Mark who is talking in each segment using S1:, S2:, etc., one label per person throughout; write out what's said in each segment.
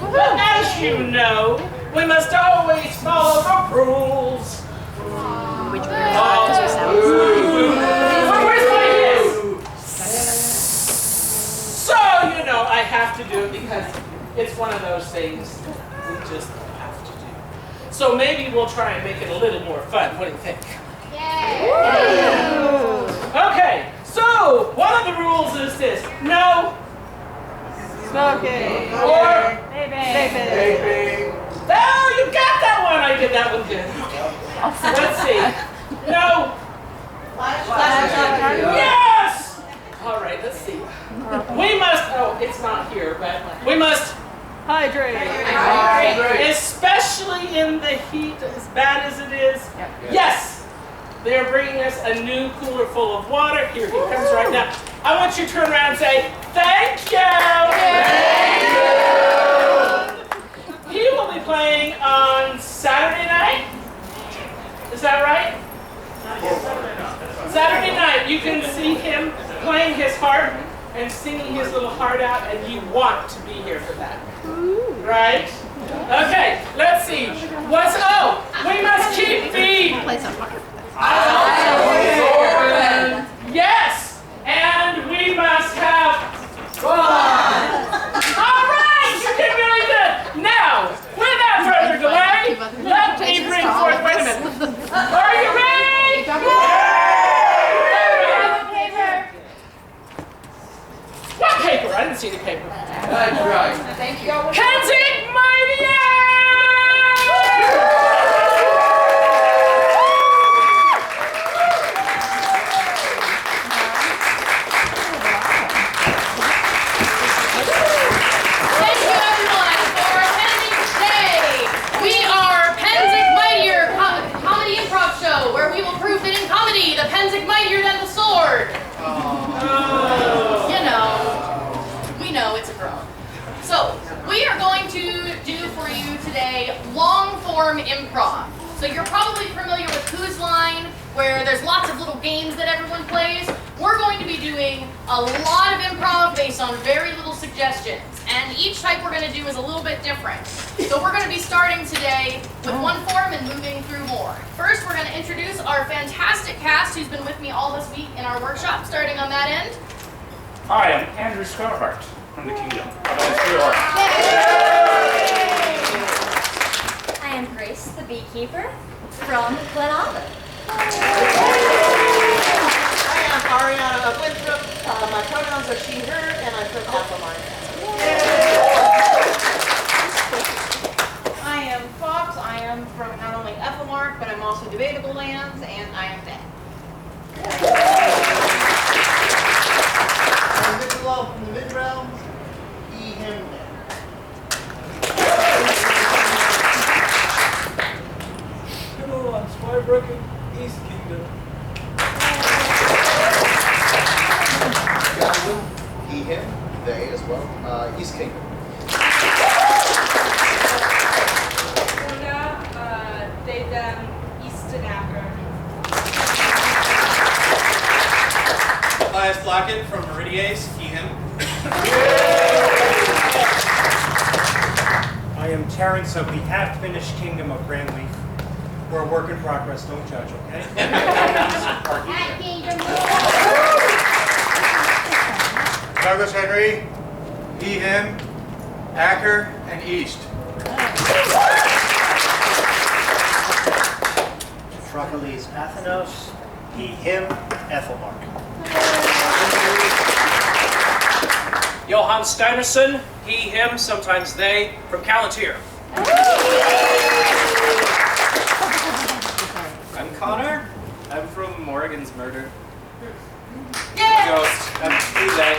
S1: But as you know, we must always follow the rules.
S2: Which we're not, because we're
S1: Where's my yes? So, you know, I have to do it because it's one of those things we just have to do. So maybe we'll try and make it a little more fun. What do you think?
S2: Yay!
S1: Okay, so one of the rules is this. No
S3: Smoking.
S1: or
S3: Vaping.
S1: oh, you got that one. I did that one good. Let's see. No. Yes! All right, let's see. We must, oh, it's not here, but we must
S3: Hydrate.
S1: especially in the heat, as bad as it is. Yes! They're bringing us a new cooler full of water. Here he comes right now. I want you to turn around and say, thank you! Thank you! He will be playing on Saturday night. Is that right? Saturday night, you can see him playing his harp and singing his little heart out, and you want to be here for that. Right? Okay, let's see. We must keep the yes, and we must have fun. All right, you did really good. Now, without further delay, let me bring forth. Wait a minute. Are you ready? What paper? I didn't see the paper.
S4: That's right.
S2: Thank you.
S1: Pennsic Mightier!
S2: Thank you, everyone, for attending today. We are Pennsic Mightier comedy improv show, where we will prove that in comedy, the Pennsic mightier than the sword. You know, we know it's a girl. So, we are going to do for you today long-form improv. So you're probably familiar with Who's Line, where there's lots of little games that everyone plays. We're going to be doing a lot of improv based on very little suggestions. And each type we're going to do is a little bit different. So we're going to be starting today with one form and moving through more. First, we're going to introduce our fantastic cast who's been with me all this week in our workshop, starting on that end.
S5: Hi, I'm Andrew Scarhart from the Kingdom of
S6: I am Grace, the beekeeper from Glenavon.
S7: I am Ariana of Winthrop. My pronouns are she, her, and I'm from Applemark.
S3: I am Fox. I am from not only Applemark, but I'm also Debatable Lands, and I am dead.
S4: I'm Nicola from the Mid-Realms. He, him, them.
S8: Hello, I'm Spybrook in East Kingdom.
S4: Gavin, he, him, they as well. East Kingdom.
S3: They, them, Easton Acker.
S8: Elias Blackett from Meridiace, he, him.
S9: I am Terrence of the half-finished Kingdom of Grandleaf. We're a work in progress, don't judge, okay?
S10: Douglas Henry, he, him, Acker, and East.
S9: Trochilles Athanos, he, him, Ethelmark.
S5: Johann Steinerson, he, him, sometimes they, from Callantyr.
S8: I'm Connor. I'm from Morrigan's Murder.
S2: Yay!
S8: Ghost. I'm he, they.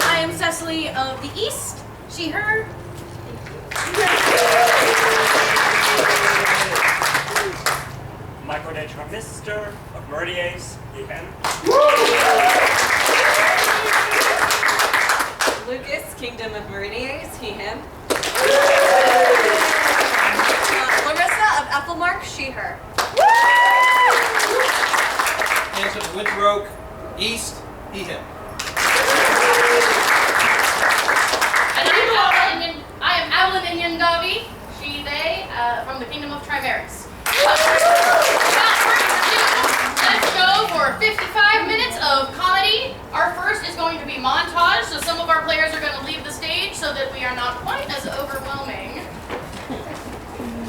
S2: I am Cecily of the East, she, her.
S9: Michael Mister of Meridiace, he, him.
S3: Lucas, Kingdom of Meridiace, he, him.
S6: Larissa of Ethelmark, she, her.
S8: Hands of Windroke, East, he, him.
S2: montage, so some of our players are going to leave the stage so that we are not quite as overwhelming.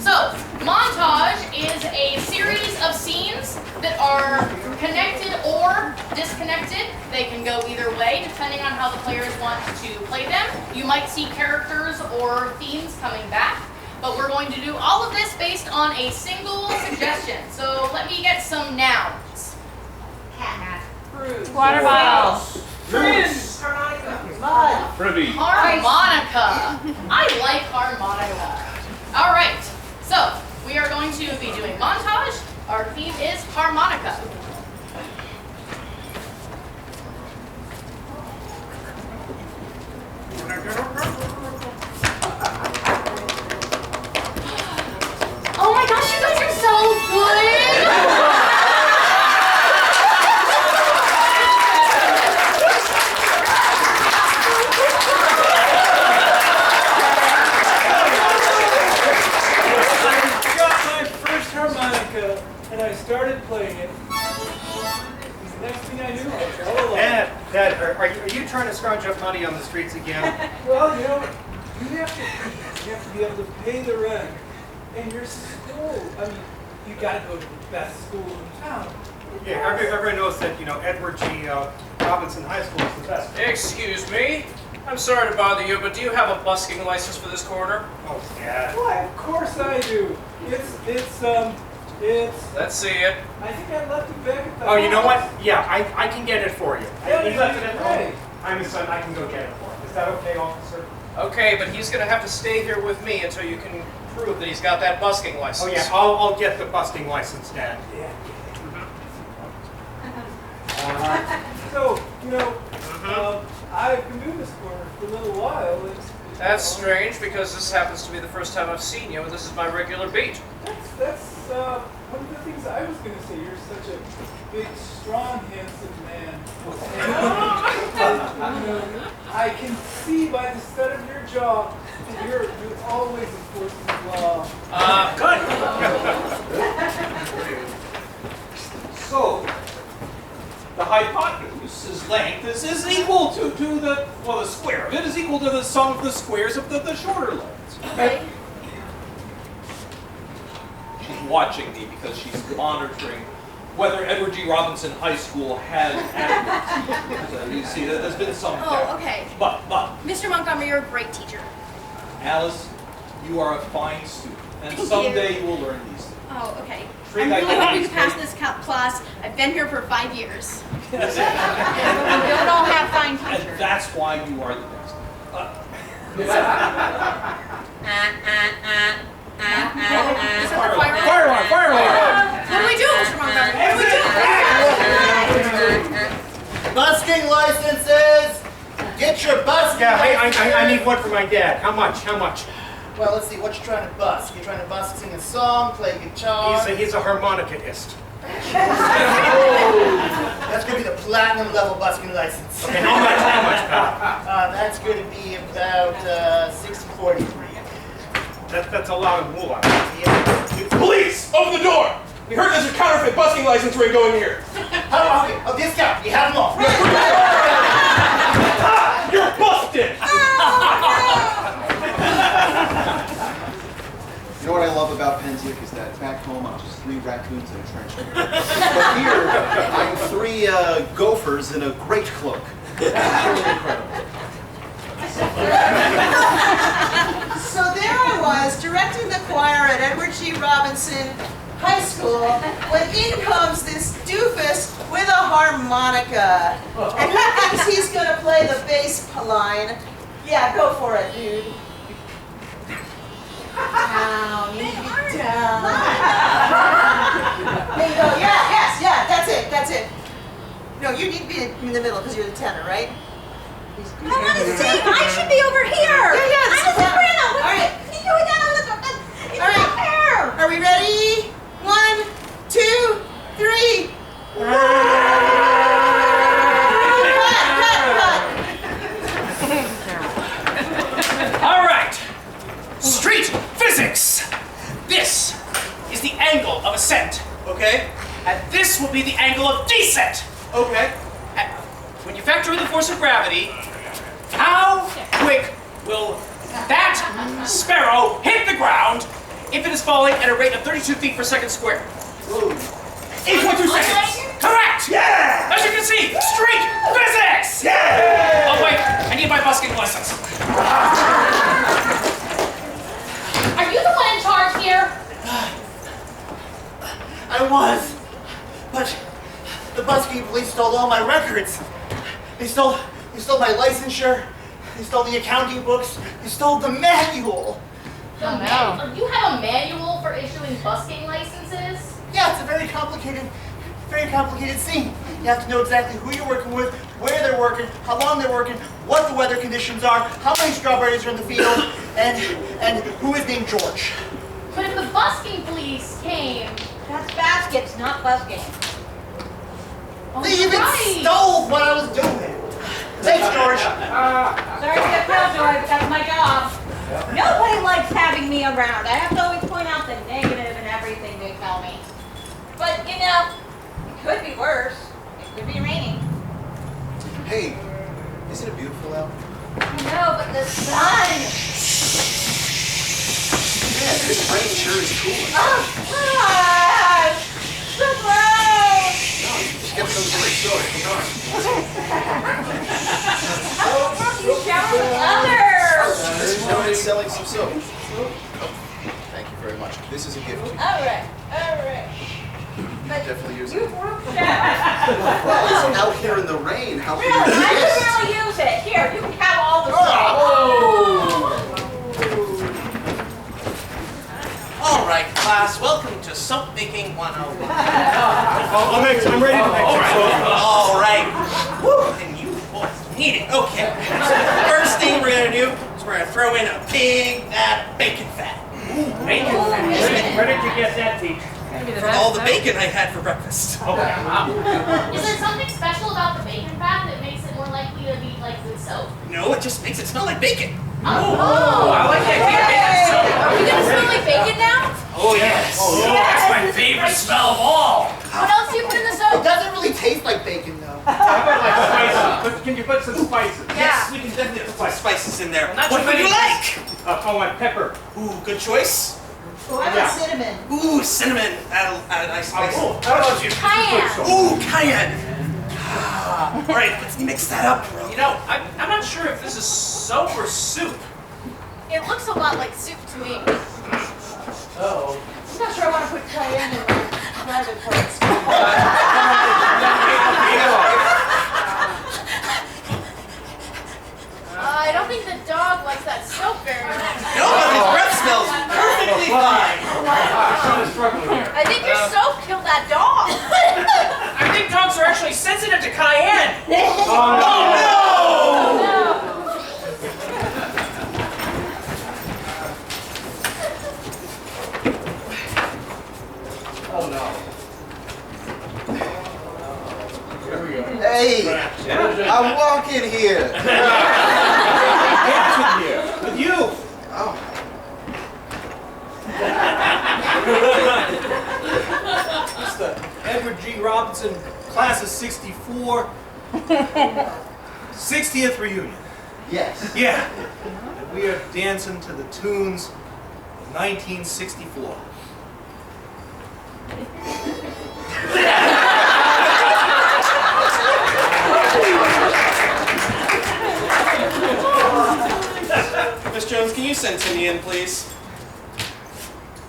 S2: So, montage is a series of scenes that are connected or disconnected. They can go either way depending on how the players want to play them. You might see characters or themes coming back, but we're going to do all of this based on a single suggestion. So let me get some nouns.
S3: Hat. Fruit.
S6: Water bottle.
S1: Friends.
S3: Mud.
S5: Privy.
S2: Harmonica. I like harmonica. All right, so we are going to be doing montage. Our theme is harmonica. Oh my gosh, you guys are so good!
S8: I got my first harmonica and I started playing it. The next thing I knew, I was all alone.
S9: Dad, are you trying to scrounge up money on the streets again?
S8: Well, you know, you have to be able to pay the rent. And your school, I mean, you gotta go to the best school in town.
S9: Yeah, everybody knows that, Edward G. Robinson High School is the best.
S1: Excuse me. I'm sorry to bother you, but do you have a busking license for this corner?
S9: Oh, Dad.
S8: Why, of course I do. It's
S1: Let's see it.
S8: I think I left it back at the
S9: Oh, you know
S8: house.
S9: what? Yeah, I can get it for you.
S8: Yeah,
S9: He left it at
S8: great.
S9: home. I'm his son. I can go get it for him. Is that okay, officer?
S1: Okay, but he's going to have to stay here with me until you can prove that he's got that busking license.
S9: Oh, yeah, I'll get the busting license, Dad.
S8: Yeah. So, I've been doing this for a little while.
S1: That's strange because this happens to be the first time I've seen you, and this is my regular beat.
S8: That's one of the things I was going to say. You're such a big, strong, handsome man. I can see by the set of your jaw that you're always enforcing the law.
S1: Good.
S11: So, the hypotenuse's length is equal to the square of it is equal to the sum of the squares of the shorter lengths.
S2: Okay.
S11: She's watching me because she's monitoring whether Edward G. Robinson High School has adequate. You see, there's been some there.
S6: Oh, okay.
S11: But,
S6: Mr. Montgomery, you're a great teacher.
S11: Alice, you are a fine student, and
S6: Thank
S11: someday you will learn these things.
S6: Oh, okay.
S11: Treat
S6: I'm
S11: that
S6: really
S11: guy
S6: hoping to
S11: nice,
S6: pass
S11: right?
S6: this class. I've been here for 5 years.
S3: We don't all have fine
S11: And
S3: teachers.
S11: that's why you are the best.
S2: Fire alarm.
S11: Fire alarm!
S2: What do we do, Mr. Montgomery? What do we do?
S4: Busking licenses! Get your busking
S9: Yeah, I
S4: license!
S9: need one for my dad. How much?
S4: Well, let's see, what you trying to bust? You trying to bust, sing a song, play guitar?
S9: He's a harmonicaist.
S4: That's gonna be the platinum level busking license.
S9: Okay, how much, pal?
S4: That's gonna be about $6.43.
S9: That's a lot of moolah.
S4: Yeah.
S11: Police! Open the door! We heard there's a counterfeit busking license ring going here.
S4: Oh, discount. You have them all.
S11: You're busted!
S12: You know what I love about Pennsic is that back home I'm just 3 raccoons in a trench coat. But here, I'm 3 gophers in a great cloak. Absolutely incredible.
S7: So there I was, directing the choir at Edward G. Robinson High School, when in comes this doofus with a harmonica. And he thinks he's going to play the bass line. Yeah, go for it, dude. Down, you need to be down. There you go, yeah, that's it. No, you need to be in the middle because you're the tenor, right?
S6: I want to sing. I should be over here.
S7: Yeah,
S6: I'm a soprano.
S7: All right.
S6: What are you doing that on the It's
S7: All right.
S6: not fair.
S7: Are we ready? 1, 2, 3. Cut.
S1: All right. Street physics. This is the angle of ascent,
S11: Okay,
S1: and this will be the angle of descent.
S11: okay.
S1: When you factor in the force of gravity,
S13: is falling at a rate of 32 feet per second squared. 8.2 seconds. Correct!
S9: Yeah!
S13: As you can see, street physics!
S9: Yeah!
S13: Oh wait, I need my busking license.
S2: Are you the one in charge here?
S4: I was, but the busking police stole all my records. They stole my licensure. They stole the accounting books. They stole the manual.
S2: You have a manual for issuing busking licenses?
S4: Yeah, it's a very complicated scene. You have to know exactly who you're working with, where they're working, how long they're working, what the weather conditions are, how many strawberries are in the field, and who is named George.
S2: But if the busking police came...
S3: That's baskets, not busking.
S2: Oh,
S4: They even
S2: right.
S4: stole what I was doing. Thanks, George.
S3: Sorry to get past, George, but that's my job. Nobody likes having me around. I have to always point out the negative in everything they tell me. But, you know, it could be worse. It could be raining.
S12: Hey, isn't it beautiful out?
S3: I know, but the sun.
S12: Yeah, this rain sure is cool.
S3: Oh, God! So gross!
S12: No, you just get those great stories. Come on.
S3: You shower others!
S12: This is Tony selling some soap. Thank you very much. This is a gift.
S3: Alright. But
S12: Definitely use
S3: you
S12: it.
S3: broke that.
S12: Well, it's out here in the rain. How can
S3: Really?
S12: you
S3: I
S12: resist?
S3: can really use it. Here, you can have all the soap.
S13: All right, class, welcome to Soap Making 101.
S9: I'm ready to make some soap.
S13: All right. Woo, and you boys need it. Okay. So the first thing we're gonna do is we're gonna throw in a big bacon fat.
S5: Bacon fat. Where did you get that, teacher?
S13: From all the bacon I had for breakfast.
S5: Oh, wow.
S2: Is there something special about the bacon fat that makes it more likely to be like good soap?
S13: No, it just makes it smell like bacon.
S2: Oh!
S13: I like that.
S2: Are we gonna smell like bacon now?
S13: Oh yes.
S5: That's my favorite smell of all.
S2: What else do you put in the
S4: It
S2: soap?
S4: doesn't really taste like bacon, though.
S5: How about like spices? Can you put some spices?
S13: Yes, we can definitely put some spices in there.
S5: Not
S13: What
S5: too
S13: would you
S5: many.
S13: like?
S5: Oh, and pepper.
S13: Ooh, good choice.
S7: Oh, I want cinnamon.
S13: Ooh, cinnamon. Add a nice spice.
S5: Oh, how about you?
S2: Cayenne.
S13: Ooh, cayenne. All right, let's mix that up.
S1: You know, I'm not sure if this is soap or soup.
S2: It looks a lot like soup to me.
S1: Oh.
S3: I'm not sure I want to put cayenne in my private parts.
S2: I don't think the dog likes that soap very much.
S13: No, but his breath smells perfectly fine.
S5: I'm struggling here.
S2: I think your soap killed that dog.
S1: I think dogs are actually sensitive to cayenne.
S5: Oh,
S1: Oh no. Here we go.
S12: Hey, I'm walking here.
S8: With you.
S12: Oh.
S8: It's the Edward G. Robinson class of '64 60th reunion.
S12: Yes.
S8: Yeah. And we are dancing to the tunes of 1964.
S13: Miss Jones, can you send Timmy in, please?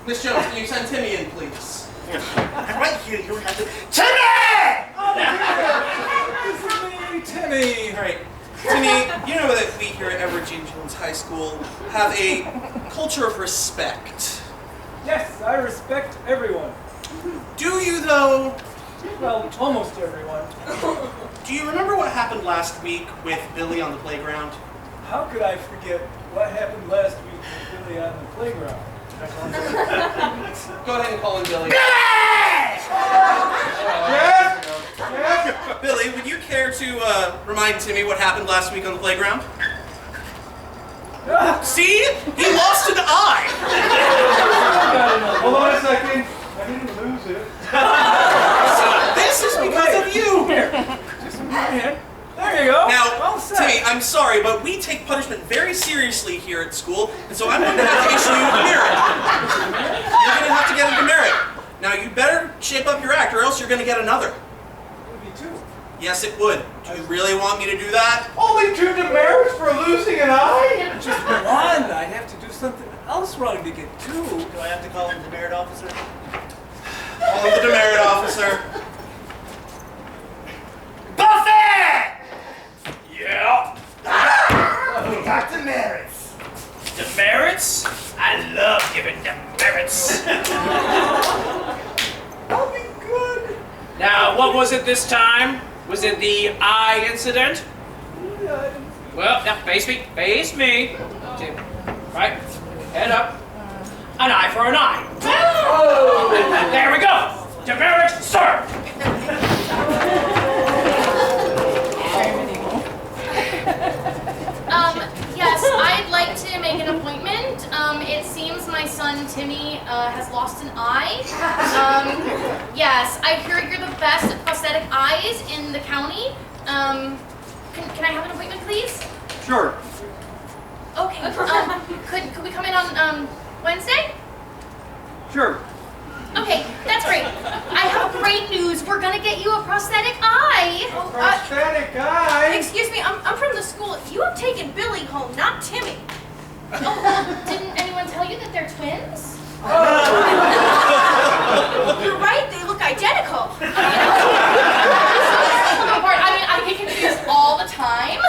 S13: Miss Jones, can you send Timmy in, please?
S4: I'm right here. You have to.
S8: Timmy!
S13: All right. Timmy, you know that we here at Edward G. Jones High School have a culture of respect.
S8: Yes, I respect everyone.
S13: Do you, though?
S8: Well, almost everyone.
S13: Do you remember what happened last week with Billy on the playground?
S8: How could I forget what happened last week with Billy on the playground?
S13: Go ahead and call in Billy. Billy, would you care to remind Timmy what happened last week on the playground? See? He lost an eye!
S9: Hold on a second. I didn't lose it.
S13: So this is because of you!
S8: Just a minute. There you go.
S13: Now,
S8: Well said.
S13: Timmy, I'm sorry, but we take punishment very seriously here at school, and so I'm going to have to issue you a mirror. Now you better shape up your act or else you're gonna get another.
S8: It would be 2.
S13: Yes, it would. Do you really want me to do that?
S8: Only 2 demerits for losing an eye? Just 1. I'd have to do something else wrong to get 2.
S4: Do I have to call him the merit officer?
S13: Call him the demerit officer.
S4: Buffet!
S5: Yeah.
S4: We got demerits.
S5: Demerits? I love giving demerits.
S8: That'll be good.
S5: Now, what was it this time? Was it the eye incident? Well, now face me. Right, head up. An eye for an eye. Oh. There we go. Demerit served.
S2: Yes, I'd like to make an appointment. It seems my son Timmy has lost an eye. Yes, I hear you're the best at prosthetic eyes in the county. Can I have an appointment, please?
S10: Sure.
S2: Okay. Could we come in on Wednesday?
S10: Sure.
S2: Okay, that's great. I have great news. We're gonna get you a prosthetic eye.
S8: Prosthetic eye?
S3: Excuse me, I'm from the school. You have taken Billy home, not Timmy.
S2: Oh, well, didn't anyone tell you that they're twins?
S3: You're right, they look identical.
S2: I mean, I get confused all the time,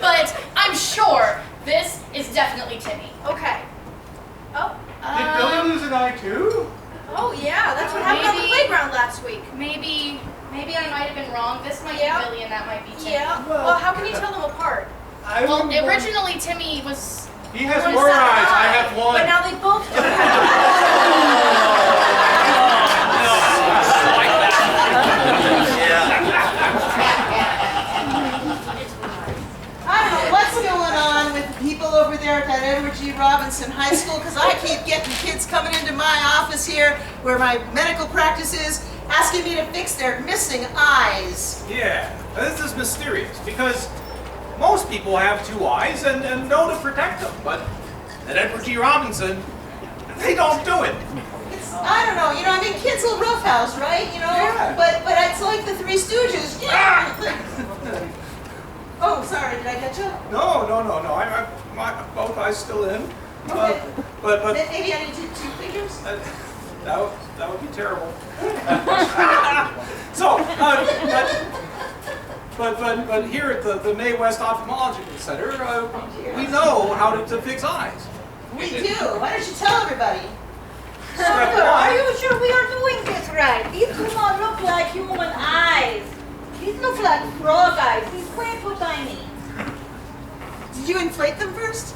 S2: but I'm sure this is definitely Timmy.
S3: Okay. Oh.
S8: Did Billy lose an eye too?
S3: Oh yeah, that's what happened on the playground last week.
S2: Maybe I might have been wrong. This might be Billy and that might be Timmy.
S3: Yeah. Well, how can you tell them apart?
S2: Well, originally Timmy was...
S8: He has more eyes, I have 1.
S3: But now they both do have
S7: I don't know what's going on with the people over there at that Edward G. Robinson High School, because I keep getting kids coming into my office here, where my medical practice is, asking me to fix their missing eyes.
S11: Yeah, this is mysterious because most people have 2 eyes and know to protect them, but at Edward G. Robinson, they don't do it.
S7: I don't know, I mean, kids will roughhouse, right?
S11: Yeah.
S7: But it's like the Three Stooges. Oh, sorry, did I get you?
S11: No. My both eyes still in.
S7: Okay.
S11: But
S7: Maybe I need 2 figures?
S11: that would be terrible. So, but here at the May West Ophthalmological Center, we know how to fix eyes.
S7: We do. Why don't you tell everybody?
S3: Doctor, are you sure we are doing this right? These do not look like human eyes. These look like frog eyes. These way too tiny.
S7: Did you inflate them first?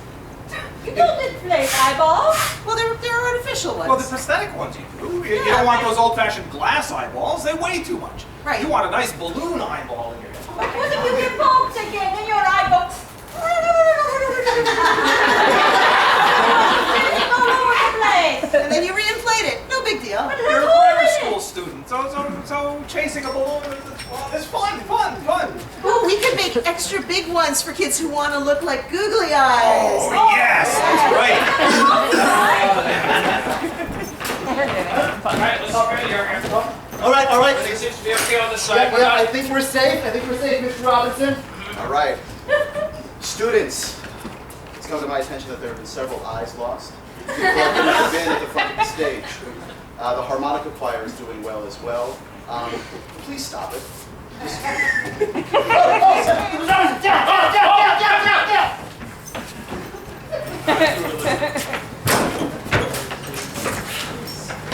S3: You don't inflate eyeballs.
S7: Well, they're artificial ones.
S11: Well, the prosthetic ones you do. You don't want those old-fashioned glass eyeballs. They weigh too much.
S7: Right.
S11: You want a nice balloon eyeball in your head.
S3: But what if you get bugs again in your eyeballs? All over the place.
S7: And then you re-inflate it. No big deal.
S11: You're a grammar school student, so chasing a balloon is fun.
S7: Oh, we could make extra big ones for kids who want to look like googly eyes.
S11: Oh, yes, that's right.
S5: All right, let's all get your hands up.
S4: All right.
S5: Everything seems to be okay on this side.
S4: Yeah, I think we're safe, Mr. Robinson.
S12: All right. Students, it's come to my attention that there have been several eyes lost. People have been at the front of the stage. The harmonica choir is doing well as well. Please stop it.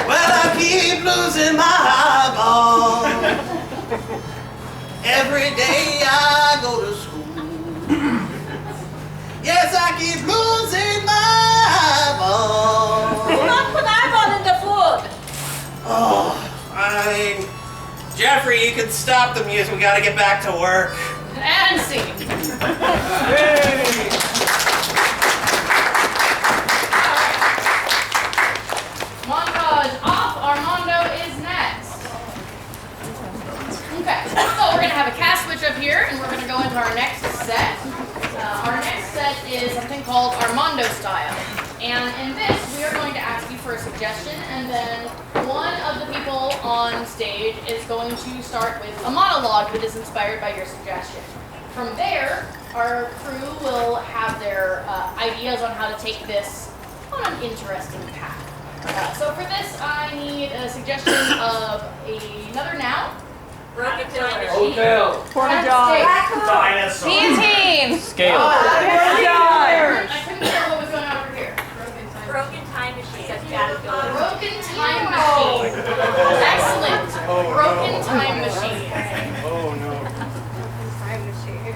S13: Well, I keep losing my eyeball. Every day I go to school. Yes, I keep losing my eyeball.
S3: Do not put eyeball in the food.
S13: Oh, Jeffrey, you can stop the music. We gotta get back to work.
S2: And scene.
S11: Hey!
S2: Montage off. Armando is next. Okay, so we're gonna have a cast switch up here, and we're gonna go into our next set. Our next set is something called Armando style, and in this we are going to ask you for a suggestion, and then one of the people people on stage is going to start with a monologue that is inspired by your suggestion. From there, our crew will have their ideas on how to take this on an interesting path. So for this, I need a suggestion of another noun.
S3: Broken time machine.
S5: Hotel.
S3: Porta john.
S5: Dinosaur.
S3: Guillotine.
S5: Scale.
S2: I couldn't hear what was going on over here.
S3: Broken time machine.
S2: Broken time machine. Excellent. Broken time machine.
S9: Oh no.
S3: Time machine.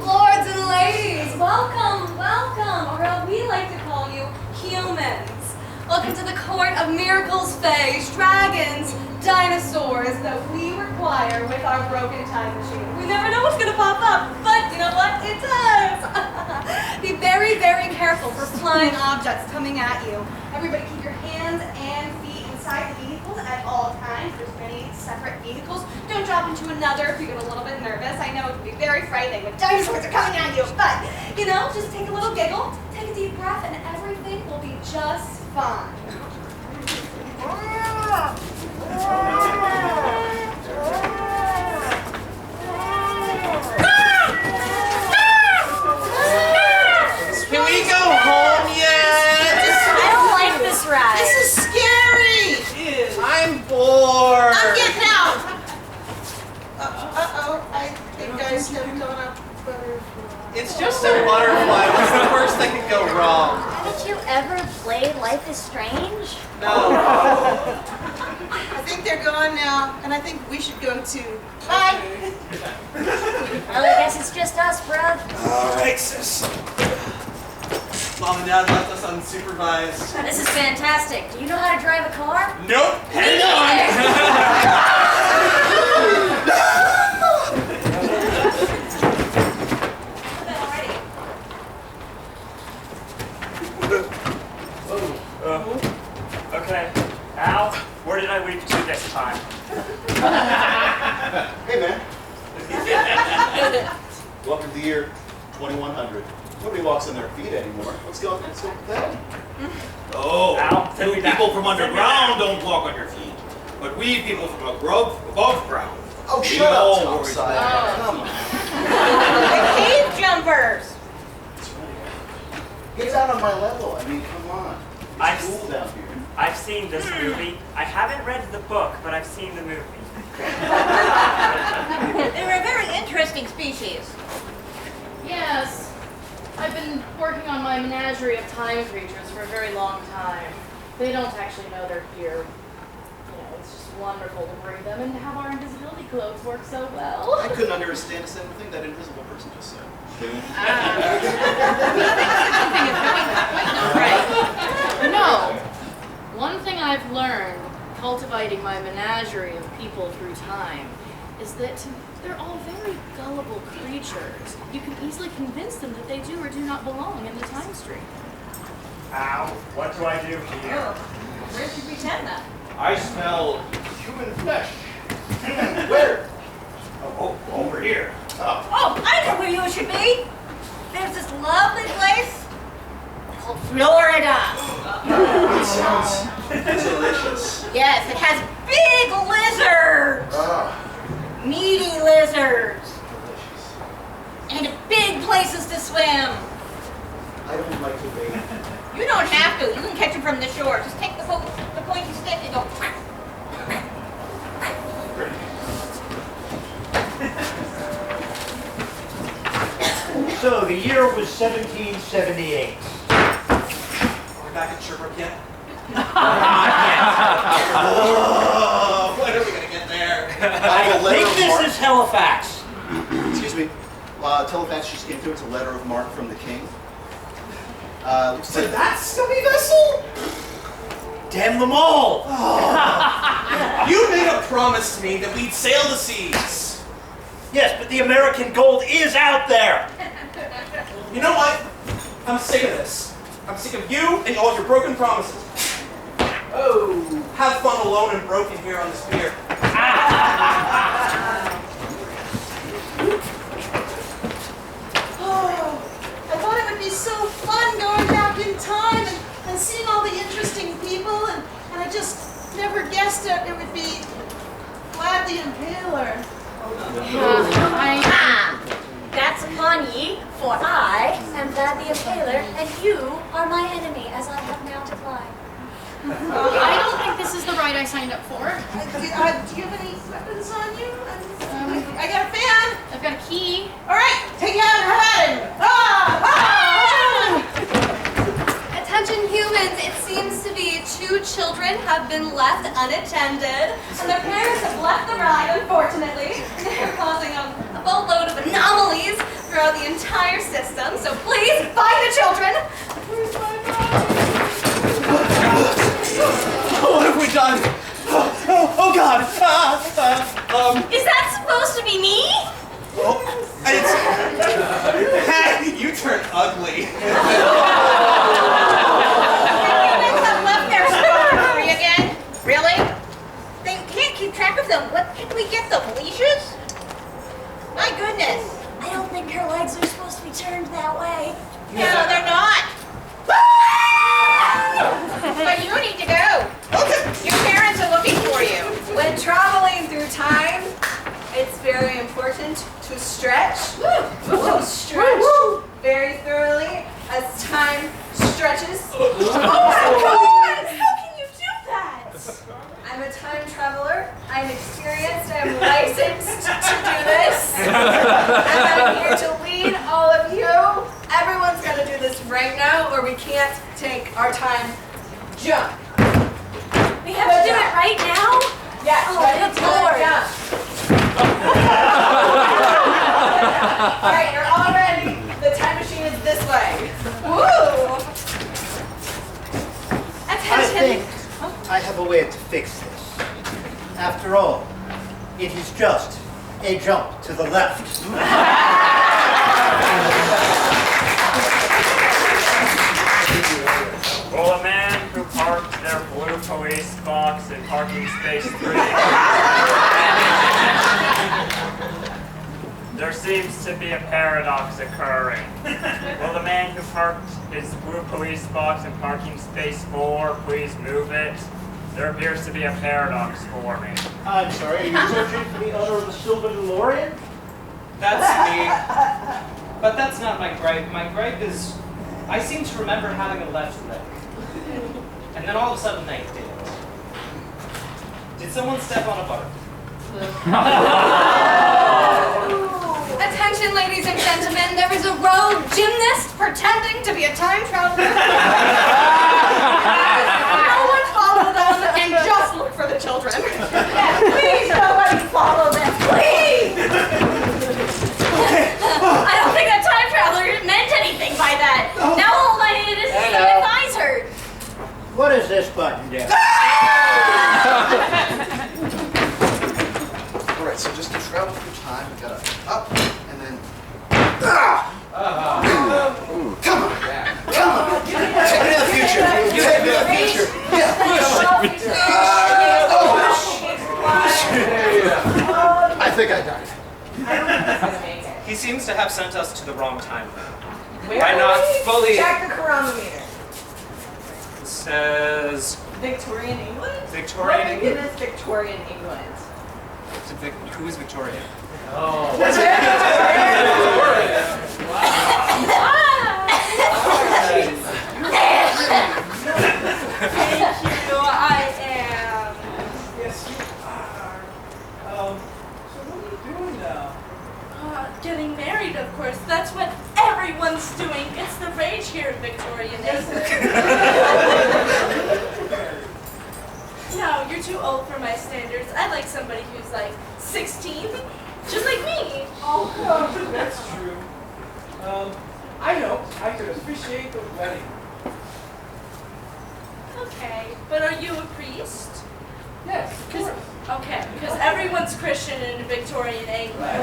S6: Lords and ladies, welcome, welcome, or we like to call you humans. Welcome to the court of miracles, fays, dragons, dinosaurs that we require with our broken time machine. We never know what's going to pop up, but you know what? It does. Be very, very careful for flying objects coming at you. Everybody keep your hands and feet inside the vehicles at all times. There's many separate vehicles. Don't drop into another if you get a little bit nervous. I know it can be very frightening when dinosaurs are coming at you, but, you know, just take a little giggle, take a deep breath, and everything will be just fine.
S13: Can we go home yet?
S3: I don't like this ride.
S7: This is scary.
S13: I'm bored.
S7: I'm getting out. Uh-oh, I think I stepped on a butterfly.
S13: It's just a butterfly. What's the worst that could go wrong?
S3: Haven't you ever played Life is Strange?
S13: No.
S7: I think they're gone now, and I think we should go too. Bye.
S3: Well, I guess it's just us, bruh.
S13: All right, sis. Mom and Dad left us unsupervised.
S3: This is fantastic. Do you know how to drive a car?
S13: Nope. Hang
S9: Okay. Al, where did I leave you this time?
S12: Hey, man. Welcome to the year 2100. Nobody walks on their feet anymore. Let's go with that.
S11: Oh,
S9: Al, send
S11: you
S9: me that.
S11: people from
S9: Send me
S11: underground don't walk on your feet. But we people from above ground.
S12: Oh,
S11: we
S12: shut
S11: know
S12: up,
S11: where we
S12: topside.
S11: stand.
S12: Come on.
S3: The cave jumpers.
S12: Get out on my level. I mean, come on.
S9: I've-
S12: It's cool down here.
S9: I've seen this movie. I haven't read the book, but I've seen the movie.
S3: They're a very interesting species.
S2: Yes. I've been working on my menagerie of time creatures for a very long time. They don't actually know they're here. You know, it's just wonderful to bring them and to have our invisibility cloaks work so well.
S12: I couldn't understand a single thing that invisible person just said.
S2: No. One thing I've learned cultivating my menagerie of people through time is that they're all very gullible creatures. You can easily convince them that they do or do not belong in the time stream.
S9: Al, what do I do here?
S3: Where'd you pretend that?
S11: I smell human flesh.
S12: Where?
S11: Oh, over here.
S3: Oh, I know where you should be. There's this lovely place called Florida.
S12: It sounds delicious.
S3: Yes, it has big lizards. Meaty lizards. And big places to swim.
S12: I don't like to wait.
S3: You don't have to. You can catch them from the shore. Just take the pointy stick and go.
S14: So the year was 1778.
S13: Are we back at Sherbrooke yet? Oh, when are we gonna get there?
S14: I think this is Halifax.
S12: Excuse me. Telefax just came through. It's a letter of marque from the king. Looks
S13: So
S12: like
S13: that scummy vessel?
S14: Damn them all!
S13: You made a promise to me that we'd sail the seas.
S14: Yes, but the American gold is out there.
S13: You know what? I'm sick of this. I'm sick of you and all your broken promises. Oh, have fun alone and broken here on this pier.
S7: Oh, I thought it would be so fun going back in time and seeing all the interesting people and just never guessed it would be Vlad the Impaler.
S6: That's funny, for I am Vlad the Impaler, and you are my enemy, as I have now defied.
S2: I don't think this is the ride I signed up for.
S7: Do you have any weapons on you? I got a fan.
S2: I've got a key.
S7: All right, take it out and have at him.
S6: Attention humans, it seems to be 2 children have been left unattended, and their parents have left the ride, unfortunately. They're causing a boatload of anomalies throughout the entire system, so please find the children.
S13: What have we done? Oh God!
S6: Is that supposed to be me?
S13: It's... Hey, you turned ugly.
S3: Humans have left their spot. Free again? Really? They can't keep track of them. What can we get them? Leashes? My goodness.
S6: I don't think her legs are supposed to be turned that way.
S3: No, they're not. But you need to go. Your parents are looking for you.
S6: When traveling through time, it's very important to stretch. To stretch very thoroughly as time stretches. Oh my God! How can you do that? I'm a time traveler. I'm experienced. I'm licensed to do this. And I'm here to lead all of you. Everyone's got to do this right now, or we can't take our time jump. We have to do it right now? Yes,
S3: Oh,
S6: ready,
S3: good
S6: time,
S3: Lord.
S6: jump. All right, you're all ready. The time machine is this way. Woo!
S14: I
S6: Attention.
S14: think I have a way to fix this. After all, it is just a jump to the left.
S15: Will a man who parked their blue police box in parking space 3? There seems to be a paradox occurring. Will the man who parked his blue police box in parking space 4 please move it? There appears to be a paradox forming.
S14: I'm sorry, are you searching for the owner of the silver DeLorean?
S13: That's me. But that's not my gripe. My gripe is, I seem to remember having a left leg. And then all of a sudden I didn't. Did someone step on a butter?
S6: Attention, ladies and gentlemen, there is a rogue gymnast pretending to be a time traveler. No one follow them and just look for the children. Yeah, please, nobody follow them, please! I don't think that time traveler meant anything by that. Now all I needed is to see if eyes hurt.
S14: What does this button do?
S12: Alright, so just to travel through time, we gotta up and then. Come on! Come on! Take me to the future! Take me to the future! I think I got it.
S13: He seems to have sent us to the wrong time.
S3: Where
S13: I'm not fully...
S3: Check the chronometer.
S13: It says...
S3: Victorian England?
S13: Victorian
S3: What
S13: England?
S3: is Victorian England?
S13: Who is Victoria?
S3: Oh. Thank you, I am.
S8: Yes, you are. So what are you doing now?
S16: Getting married, of course. That's what everyone's doing. It's the rage here in Victorian England. No, you're too old for my standards. I like somebody who's like 16, just like me.
S8: Oh, that's true. I know. I could officiate the wedding.
S16: Okay, but are you a priest?
S8: Yes, of course.
S16: Okay, because everyone's Christian in Victorian England.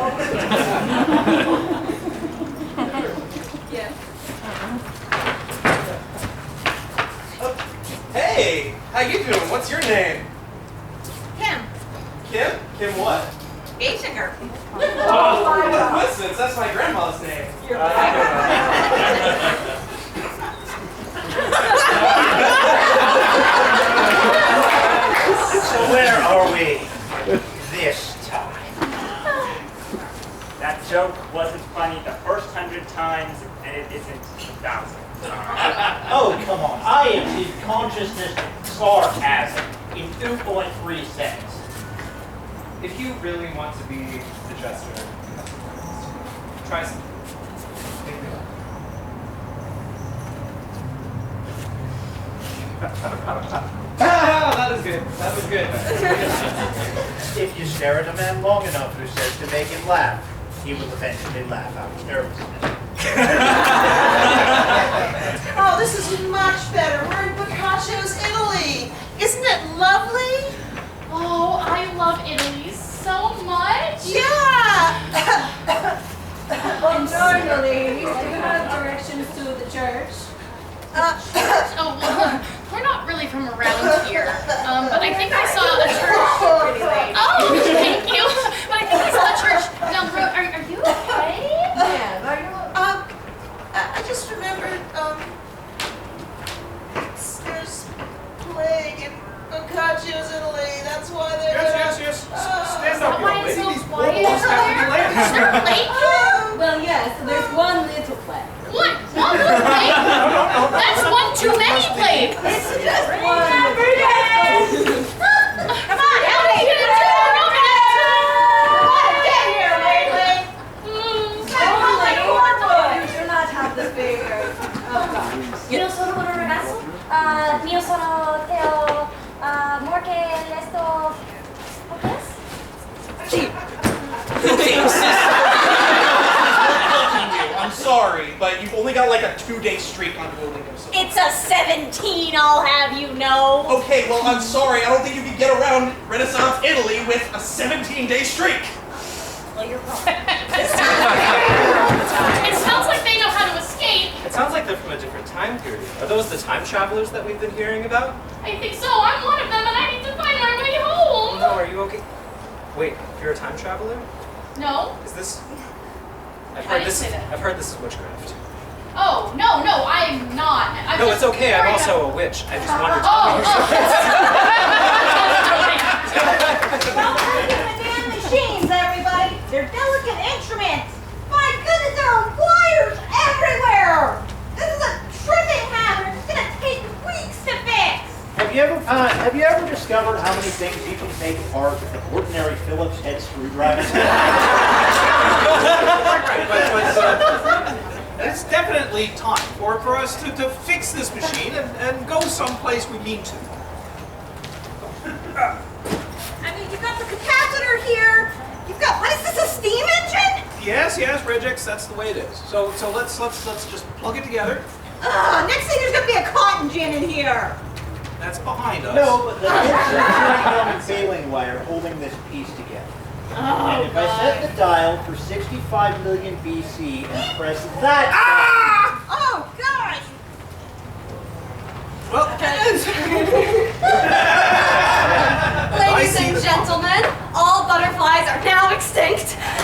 S16: Yeah.
S13: Hey! How you doing? What's your name?
S3: Kim.
S13: Kim? Kim what?
S3: Basinger.
S13: Oh, what a coincidence. That's my grandma's name.
S15: joke wasn't funny the first 100 times, and it isn't the 1,000th time.
S17: Oh, come on. I achieved consciousness sarcasm in 2.3 seconds.
S13: If you really want to be the jester, try some. That is good. That was good.
S14: If you stare at a man long enough who says to make him laugh, he will eventually laugh out of nervousness.
S7: Oh, this is much better. We're in Boccaccio's, Italy. Isn't it lovely?
S2: Oh, I love Italy so much.
S7: Yeah.
S6: Buongiorno, ladies. Do you have directions to the church?
S2: Oh, well, we're not really from around here, but I think I saw a church. Oh, thank you. But I think I saw a church down the road. Are you okay?
S6: Yeah, are you?
S7: I just remembered, there's plague in Boccaccio's, Italy. That's why they're
S11: Yes. Stand up,
S2: Why
S11: young
S2: it's
S11: lady.
S2: so
S11: These
S2: quiet
S11: bulls have to be
S2: there?
S11: ladies.
S2: Is there a lake here?
S6: Well, yes, there's one little plague.
S2: One little lake? That's one too many plagues.
S6: It's just one.
S2: Come on, help me. Get here, lately.
S6: You do not have the figures. Oh, God.
S18: Io sono un ragazzo, mio sono Teo, morche lesto,
S10: I'm sorry, but you've only got like a 2-day streak on Duolingo. So.
S3: It's a 17, I'll have you know.
S10: Okay, well, I'm sorry. I don't think you can get around Renaissance Italy with a 17-day streak.
S3: Well, you're wrong.
S2: It sounds like they know how to escape.
S13: It sounds like they're from a different time period. Are those the time travelers that we've been hearing about?
S2: I think so. I'm one of them, and I need to find my way home.
S13: No, are you okay? Wait, you're a time traveler?
S2: No.
S13: Is this?
S2: I didn't say that.
S13: I've heard this is witchcraft.
S2: Oh, no, I'm not.
S13: No, it's okay. I'm also a witch. I just wondered.
S3: Damn machines, everybody. They're delicate instruments. My goodness, there are wires everywhere. This is a trimming hammer. It's gonna take weeks to fix.
S14: Have you ever discovered how many things you can take apart with an ordinary Phillips head screwdriver?
S11: It's definitely time for us to fix this machine and go someplace we need to.
S3: I mean, you've got the capacitor here. You've got, what is this, a steam engine?
S11: Yes, Regex, that's the way it is. So let's just plug it together.
S3: Next thing there's gonna be a cotton gin in here.
S11: That's behind us.
S14: No, but the it's a baling wire holding this piece together. And if I set the dial for 65 million BC and press that...
S3: Oh, gosh!
S11: Well,
S6: Ladies and gentlemen, all butterflies are now extinct. What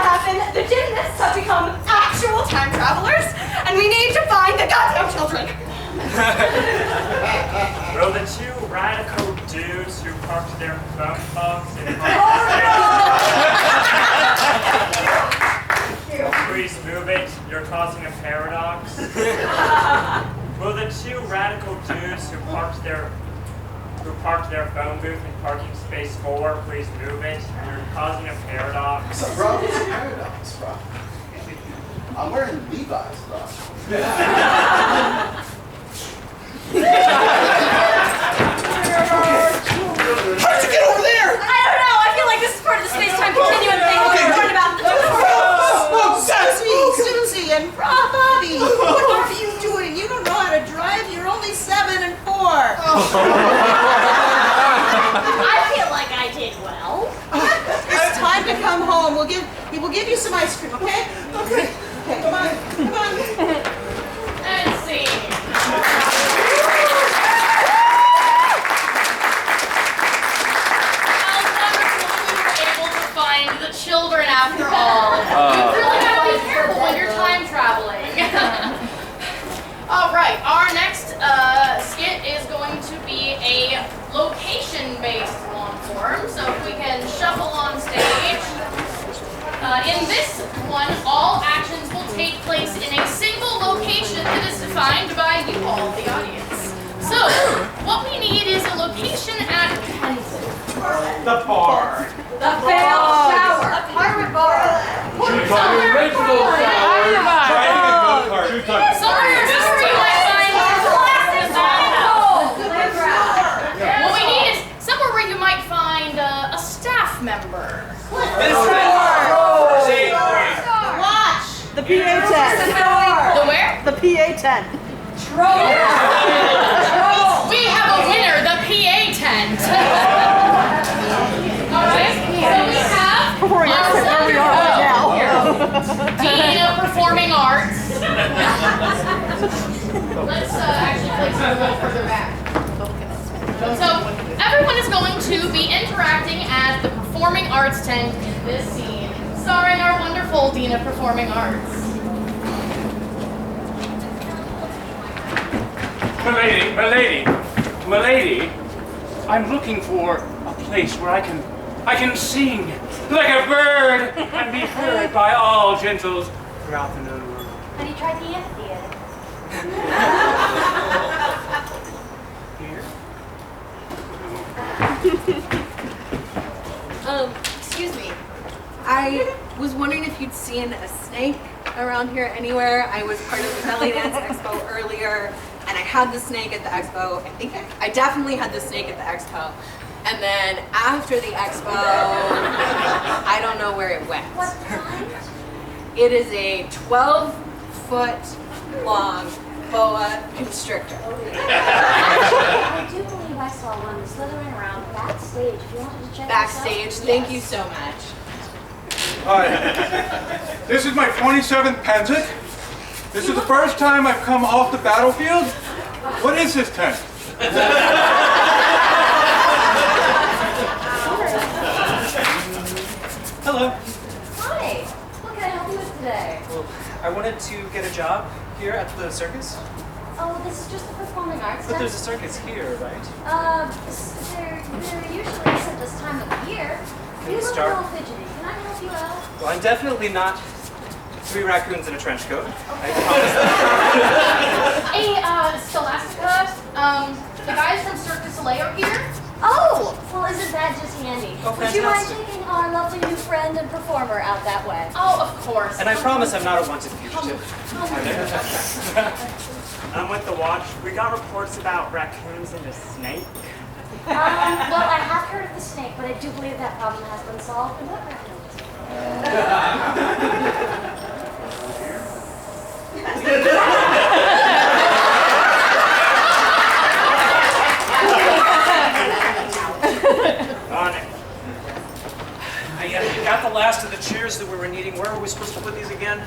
S6: happened? The gymnasts have become actual time travelers, and we need to find the goddamn children.
S15: Will the two radical dudes who parked their phone box in please move it, you're causing a paradox. Will the two radical dudes who parked their phone booth in parking space 4 please move it, you're causing a paradox.
S12: So, bro, what's a paradox, bro? I'm wearing Levi's, bro.
S10: How'd you get over there?
S6: I don't know. I feel like this is part of the space-time continuum thing we were talking about.
S7: Susie and Bobby, what are you doing? You don't know how to drive. You're only 7 and 4.
S3: I feel like I did well.
S7: It's time to come home. We'll give you some ice cream, okay? Okay, come on.
S2: And see. The children after all. You really gotta be careful when you're time traveling. All right, our next skit is going to be a location-based long form. So if we can shuffle on stage. one, all actions will take place in a single location that is defined by you all, the audience. So, what we need is a location at Pennsic.
S14: The bar.
S3: The failed shower. A pirate bar.
S2: Somewhere where you might find. What we need is somewhere where you might find a staff member.
S7: Watch.
S3: The PA-10.
S2: The where?
S3: The PA-10.
S2: We have a winner, the PA tent. Alright, so we have our Dean of Performing Arts. Let's actually place it a little further back. So everyone is going to be interacting at the Performing Arts tent in this scene, starring our wonderful Dean of Performing Arts.
S19: Milady, I'm looking for a place where I can sing like a bird and be heard by all gentles throughout the known world.
S18: Have you tried the amphitheater?
S6: Excuse me. I was wondering if you'd seen a snake around here anywhere. I was part of the belly dance expo earlier, and I had the snake at the expo. I definitely had the snake at the expo. And then after the expo, I don't know where it went.
S18: What kind?
S6: It is a 12-foot long boa constrictor.
S18: I do believe I saw one slithering around backstage. If you wanted to check
S6: Backstage,
S18: this out.
S6: thank you so much.
S19: Hi, this is my 27th Pennsic. This is the first time I've come off the battlefield. What is this tent?
S13: Hello.
S18: Hi. What can I help you with today?
S13: Well, I wanted to get a job here at the circus.
S18: Oh, this is just the performing arts.
S13: But there's a circus here, right?
S18: They're usually at this time of year.
S13: Can
S18: You
S13: we
S18: look
S13: start?
S18: a little fidgety. Can I help you out?
S13: Well, I'm definitely not 3 raccoons in a trench coat. I promise.
S2: Hey, Scholastica, the guys from Cirque du Soleil are here.
S18: Oh, well, isn't that just handy?
S13: Oh,
S18: Would you mind
S13: fantastic.
S18: taking our lovely new friend and performer out that way?
S2: Oh, of course.
S13: And I promise I'm not a wanted fugitive.
S15: I'm with the watch. We got reports about raccoons and a snake.
S18: Well, I have heard of the snake, but I do believe that problem has been solved. And what raccoons?
S15: On it.
S5: I got the last of the chairs that we were needing. Where are we supposed to put these again?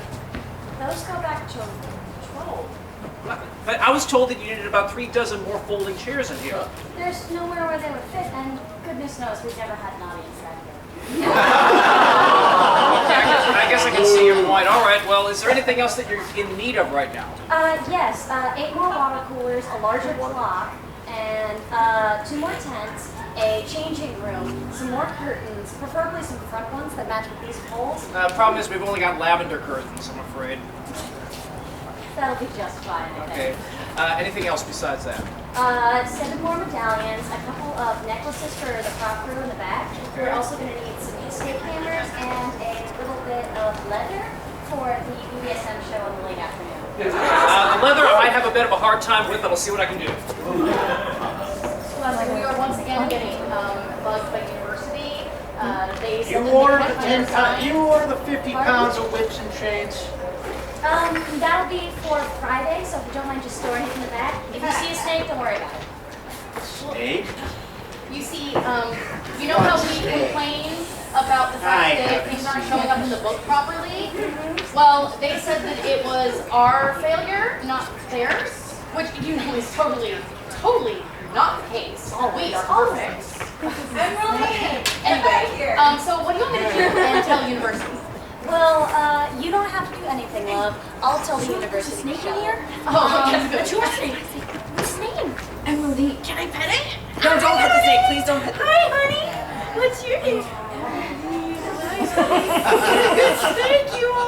S18: Those go back to control.
S5: But I was told that you needed about 3 dozen more folding chairs in here.
S18: There's nowhere where they would fit, and goodness knows we've never had an audience that here.
S5: I guess I can see your point. All right, well, is there anything else that you're in need of right now?
S18: Yes, 8 more water coolers, a larger clock, and 2 more tents, a changing room, some more curtains, preferably some front ones that match with these poles.
S5: Problem is we've only got lavender curtains, I'm afraid.
S18: That'll be just fine, I
S5: Okay.
S18: think.
S5: Anything else besides that?
S18: 7 more medallions, a couple of necklaces for the prop crew in the back. We're also going to need some escape cameras and a little bit of leather for the BDSM show in the late afternoon.
S5: The leather I might have a bit of a hard time with, but I'll see what I can do.
S2: We are once again getting bugged by university. They said
S14: You
S2: that
S14: order
S2: they
S14: the
S2: had
S14: 10
S2: their
S14: pounds,
S2: sign.
S14: you order the 50 pounds of whips and chains.
S18: That'll be for Friday, so if you don't mind just storing it in the back. If you see a snake, don't worry about it.
S14: Snake?
S2: You see, you know how we complain about the fact that things aren't showing up in the book properly? Well, they said that it was our failure, not theirs, which you know is totally not the case. We are perfect. Anyway, so what do you want me to do and tell university?
S18: Well, you don't have to do anything, love. I'll tell the university. Snake in here?
S2: Oh, that's good.
S18: What's your snake? What's his name?
S6: Emily, can I pet it?
S18: No,
S6: don't pet the snake. Please don't pet the snake.
S18: Hi, honey. What's your name?
S6: Good snake you are.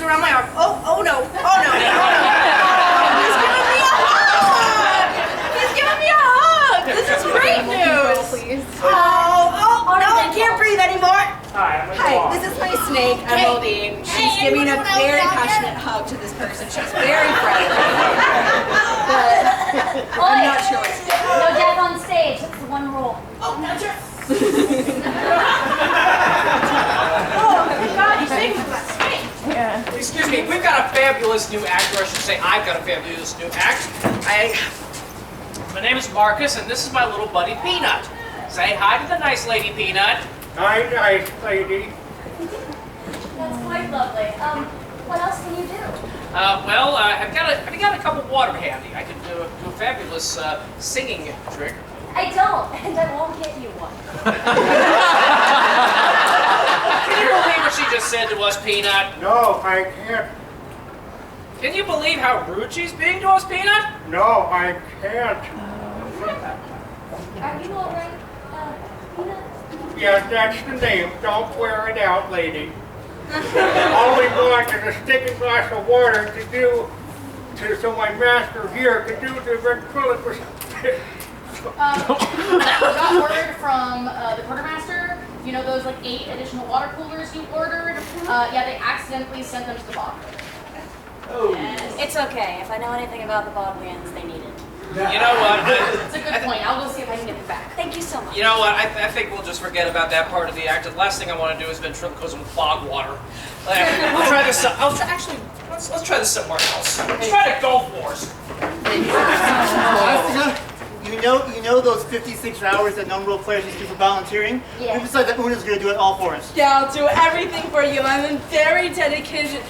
S16: around my arm. Oh no. He's giving me a hug. He's giving me a hug. This is great news. Oh, no, I can't breathe anymore.
S15: Hi, I'm
S16: Hi, this is my snake, Emeraldine. She's giving a very passionate hug to this person. She's very friendly. But I'm not sure what's
S18: No death on stage. That's the one rule.
S16: Oh, that's right. Oh, thank God, you saved me from that snake.
S5: Yeah. Excuse me, we've got a fabulous new act, or I should say I've got a fabulous new act. My name is Marcus, and this is my little buddy Peanut. Say hi to the nice lady, Peanut.
S17: Hi, nice lady.
S18: That's quite lovely. What else can you do?
S5: Well, I've got a couple water handy. I can do a fabulous singing trick.
S18: I don't, and I won't get you one.
S5: Can you believe what she just said to us, Peanut?
S17: No, I can't.
S5: Can you believe how rude she's being to us, Peanut?
S17: No, I can't.
S18: Are you all right, Peanut?
S17: Yes, that's the name. Don't wear it out, lady. All we want is a sticky glass of water so my master here could do the ventriloquist.
S2: We got word from the quartermaster. You know those like 8 additional water coolers you ordered? Yeah, they accidentally sent them to the bog.
S18: Oh. It's okay. If I know anything about the Bodleians, they need it.
S5: You know what?
S2: It's a good point. I'll go see if I can get it back.
S18: Thank you so much.
S5: You know what? I think we'll just forget about that part of the act. The last thing I want to do is ventriloquism with bog water. I'll try this. Let's try this somewhere else. Let's try to Gulf Wars.
S4: You know those 56 hours that non-role players used to do for volunteering?
S18: Yeah.
S4: We decided that Una's going to do it all for us.
S16: Yeah, I'll do everything for you. I'm a very dedicated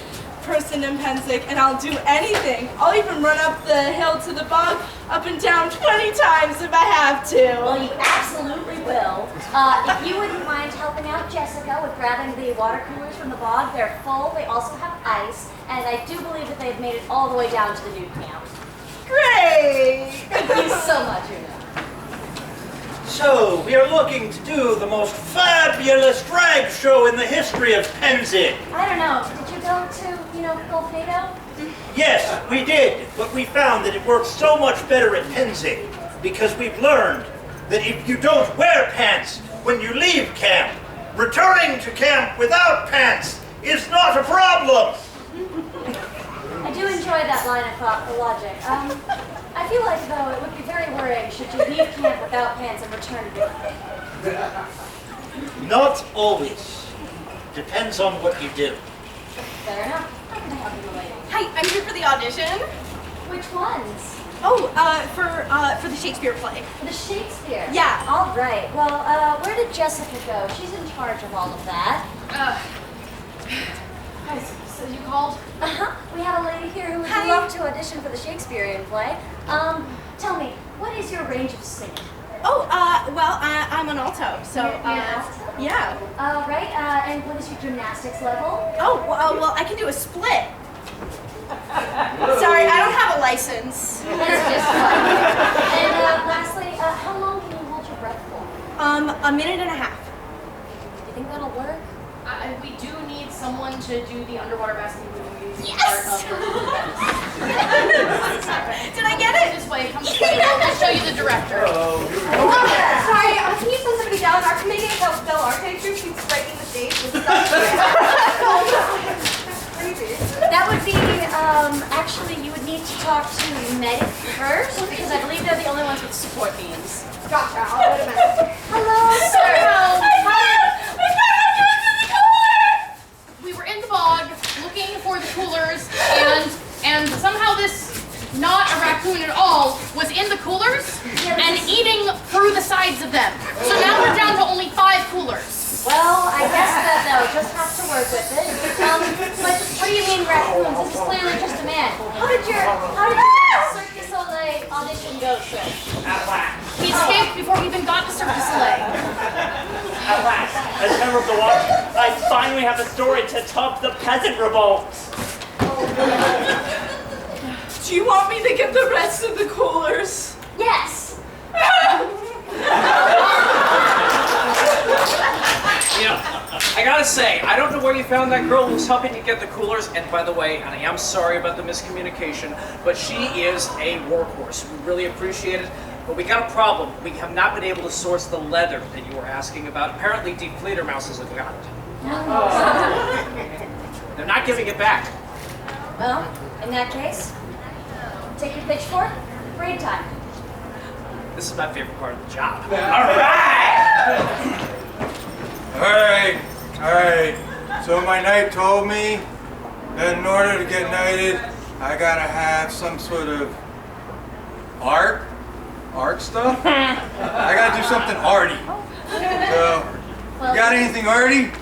S16: person in Pennsic, and I'll do anything. I'll even run up the hill to the bog, up and down 20 times if I have to.
S18: Well, you absolutely will. If you wouldn't mind helping out Jessica with grabbing the water coolers from the bog, they're full. They also have ice, and I do believe that they've made it all the way down to the nude camp.
S16: Great!
S18: Thank you so much, Una.
S14: So, we are looking to do the most fabulous drag show in the history of Pennsic.
S18: I don't know. Did you go to, Golfnado?
S14: Yes, we did, but we found that it works so much better at Pennsic because we've learned that if you don't wear pants when you leave camp, returning to camp without pants is not a problem.
S18: I do enjoy that line of logic. I feel like, though, it would be very worrying should you leave camp without pants and return to camp.
S14: Not always. Depends on what you do.
S18: Fair enough. I can help you, lady.
S6: Hi, I'm here for the audition.
S18: Which ones?
S6: Oh, for the Shakespeare play.
S18: The Shakespeare?
S6: Yeah.
S18: All right. Well, where did Jessica go? She's in charge of all of that.
S2: Guys, so you called?
S18: Uh-huh. We have a lady here who would love to audition for the Shakespearean play. Tell me, what is your range of singing?
S6: Oh, well, I'm an alto, so,
S18: You're an alto?
S6: yeah.
S18: Right, and what is your gymnastics level?
S6: Oh, well, I can do a split. Sorry, I don't have a license.
S18: That's just fine. And lastly, how long can you hold your breath for?
S6: A minute and a half.
S18: Do you think that'll work?
S2: We do need someone to do the underwater basket movies.
S6: Yes!
S2: Part of the
S6: Did I get it?
S2: This way, come this way. I'll show you the director.
S6: Sorry, can you send somebody down? Our Canadian Bell Architecture keeps breaking the stage with stuff.
S18: That would be, actually, you would need to talk to Medic first, because I believe they're the only ones with support beams.
S6: Gotcha, I'll wait a minute.
S18: Hello, sir.
S2: We were in the bog looking for the coolers, and somehow this, not a raccoon at all, was in the coolers and eating through the sides of them. So now we're down to only 5 coolers.
S18: Well, I guess that they'll just have to work with it. But what do you mean raccoons? This is clearly just a man. How did your Cirque du Soleil audition go, sir?
S19: At last.
S2: He escaped before he even got to Cirque du Soleil.
S17: At last, as member of the watch, I finally have a story to top the peasant revolt.
S16: Do you want me to get the rest of the coolers?
S18: Yes.
S5: You know, I gotta gotta say, I don't know where you found that girl who's helping you get the coolers. And by the way, and I am sorry about the miscommunication, but she is a workhorse. We really appreciate it. But we got a problem. We have not been able to source the leather that you were asking about. Apparently, deep fleeter mouses have got it. They're not giving it back.
S18: Well, in that case, take your pitchfork, braid time.
S5: This is my favorite part of the job.
S20: All right. So my knight told me that in order to get knighted, I gotta have some sort of art stuff. I gotta do something arty. So, you got anything arty?